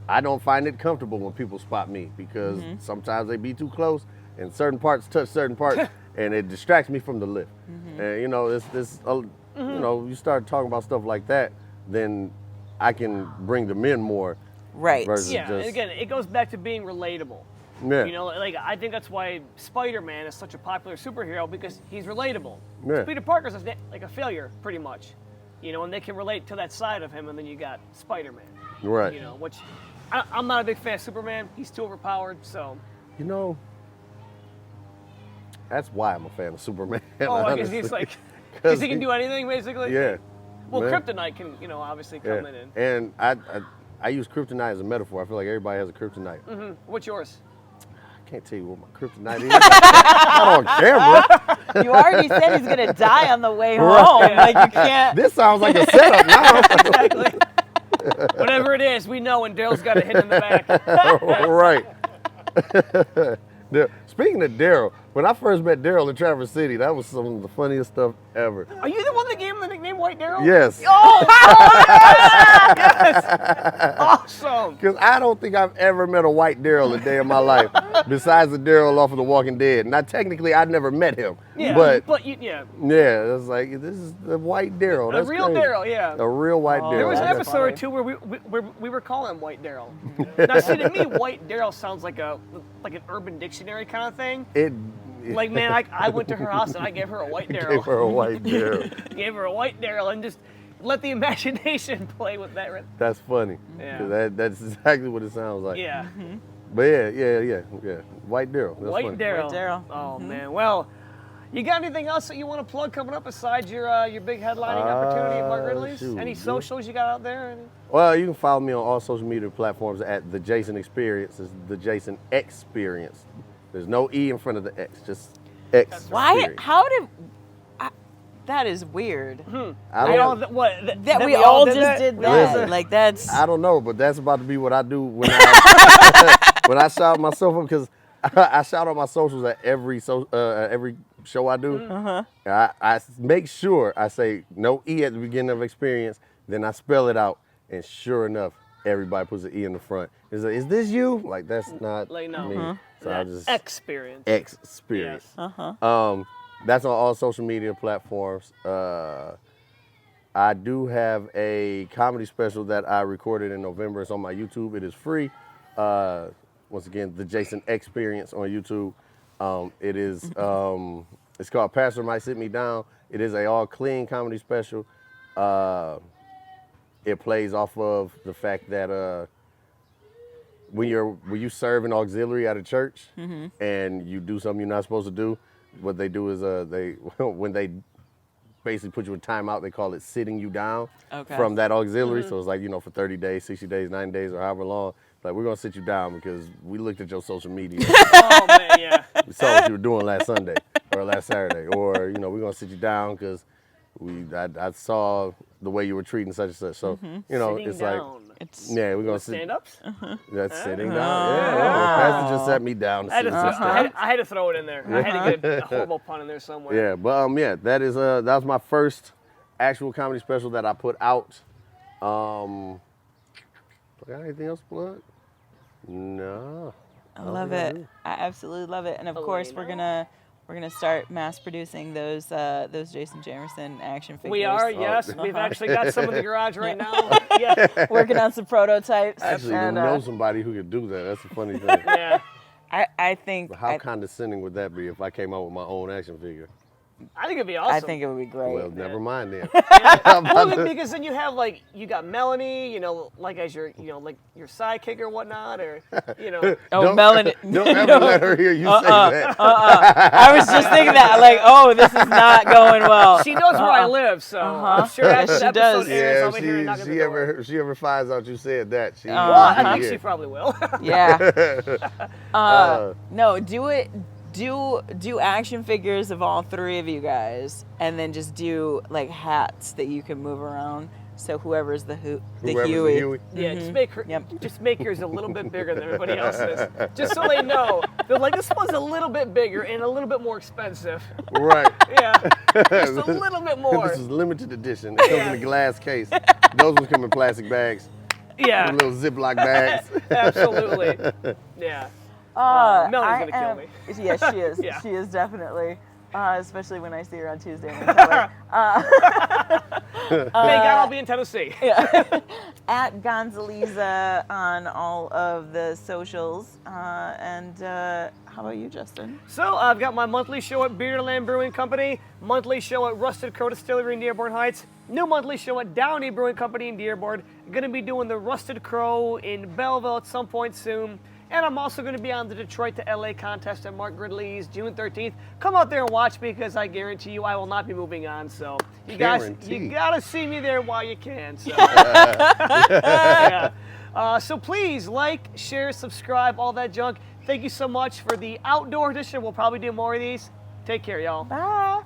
I don't find it comfortable when people spot me because sometimes they be too close and certain parts touch certain parts and it distracts me from the lift. And you start talking about stuff like that, then I can bring them in more. Right. Versus Yeah, and just, again, it goes back to being relatable. yeah. Like I think that's why Spider-Man is such a popular superhero because he's relatable. Yeah. Peter Parker's like a failure, pretty much. And they can relate to that side of him, and then you got Spider-Man. Right. Which I'm not a big fan of Superman. He's too overpowered, so. That's why I'm a fan of Superman. Oh, because he's like, because he can do anything, basically? Yeah. Well, man. Kryptonite can, obviously come in. And I use kryptonite as a metaphor. I feel like everybody has a kryptonite. What's yours? I can't tell you what my kryptonite is. Not on camera. You already said he's going to die on the way home. Like, you can't. This sounds like a setup now. Exactly. Whatever it is, we know when Daryl's got a hit in the back. Right. Speaking of Daryl, when I first met Daryl in Traverse City, that was some of the funniest stuff ever. Are you the one that gave him the nickname White Daryl? Yes. Oh, yes! Awesome. Because I don't think I've ever met a white Daryl a day in my life, besides the Daryl off of The Walking Dead. Now, technically, I never met him. Yeah, But yeah. yeah, it's like, this is the white Daryl. A That's real crazy. Daryl, yeah. A real white Daryl. There was an that's episode funny. or two where we were calling him White Daryl. Now, see, to me, White Daryl sounds like an Urban Dictionary kind of thing. Like, man, I went to her house and I gave her a White Daryl. Gave her a white Daryl. Gave her a White Daryl and just let the imagination play with that. That's funny. Yeah. 'Cause that's exactly what it sounds like. Yeah. But yeah. White Daryl. That's White funny. Daryl. White Daryl. Oh, man. Well, You got anything else that you want to plug coming up besides your big headlining opportunity at Mark Ridley's? shoot, Any dude. socials you got out there? Well, you can follow me on all social media platforms at The Jason Experience. It's The Jason Experience. There's no E in front of the X, just X. Why? Experience. How did? That is weird. I We don't all, know. that We all did just that? did We that. all did Like that's. I don't know, but that's about to be what I do when I when I shout myself up, because I shout out my socials at every show I do. I make sure I say no E at the beginning of experience, then I spell it out, and sure enough, everybody puts an E in the front. It's like, is this you? Like, that's not Like, no. me. So I just experience. experience. Yes. That's on all social media platforms. I do have a comedy special that I recorded in November. It's on my YouTube. It is free. Once again, The Jason Experience on YouTube. It is. It's called Pastor Might Sit Me Down. It is a all clean comedy special. It plays off of the fact that when you serve an auxiliary at a church and you do something you're not supposed to do, what they do is when they basically put you in timeout, they call it sitting you down from that auxiliary. So it's like, for 30 days, 60 days, 90 days, or however long. Like, we're gonna sit you down because we looked at your social media. Oh man, yeah. We saw what you were doing last Sunday or last Saturday, or we're gonna sit you down because I saw the way you were treating such and such. So Sitting it's down. It's. like, yeah, we're gonna sit. Stand-ups? That's sitting down. Yeah, Pastor just sat me down. To I had, sit to, and sit. I had to throw it in there. I had to get a horrible pun in there somewhere. Yeah, but that was my first actual comedy special that I put out. I got anything else to plug? No. I love it. I absolutely love it. And of course, we're gonna start mass producing those Jason Jamerson action figures. We are, yes. We've actually got some in the garage right now. Yeah. working on some prototypes. Actually, and, you know somebody who could do that. That's a funny thing. Yeah. I think. How condescending would that be if I came out with my own action figure? I think it'd be awesome. I think it would be great. Well, never mind then. Well, because then you have you got Melanie, like as your, like your sidekick or whatnot, or Oh, Melanie. Don't ever let her hear you say that. I was just thinking that, this is not going well. she knows where I live, so I'm sure as this she episode does. airs, Yeah, I'll be hearing knocking at the door. she ever finds out you said that, she. Well, I think yeah. she probably will. Yeah. No, do it. Do action figures of all three of you guys, and then just do hats that you can move around. So whoever's the Whoever's Huey. Yeah, Mm-hmm. just make yours a little bit bigger than everybody else's, just so they know. They're like, this one's a little bit bigger and a little bit more expensive. Right. Yeah, just a little bit more. This is limited edition. It comes in a glass case. Those ones come in plastic bags. Yeah, Little Ziploc bags. absolutely. Yeah. Melanie's gonna kill me. Yeah, she is. Yeah. She is definitely. Especially when I see her on Tuesday. And thank Thank God I'll be in Tennessee. At Gonzaleza on all of the socials. And how about you, Justin? So I've got my monthly show at Beerland Brewing Company, monthly show at Rusted Crow Distillery in Dearborn Heights, new monthly show at Downey Brewing Company in Dearborn. Going to be doing the Rusted Crow in Belleville at some point soon. And I'm also going to be on the Detroit to LA contest at Mark Ridley's June 13th. Come out there and watch me because I guarantee you I will not be moving on. So you guys, you got to see me there while you can. So, yeah. So please like, share, subscribe, all that junk. Thank you so much for the outdoor edition. We'll probably do more of these. Take care, y'all. Bye.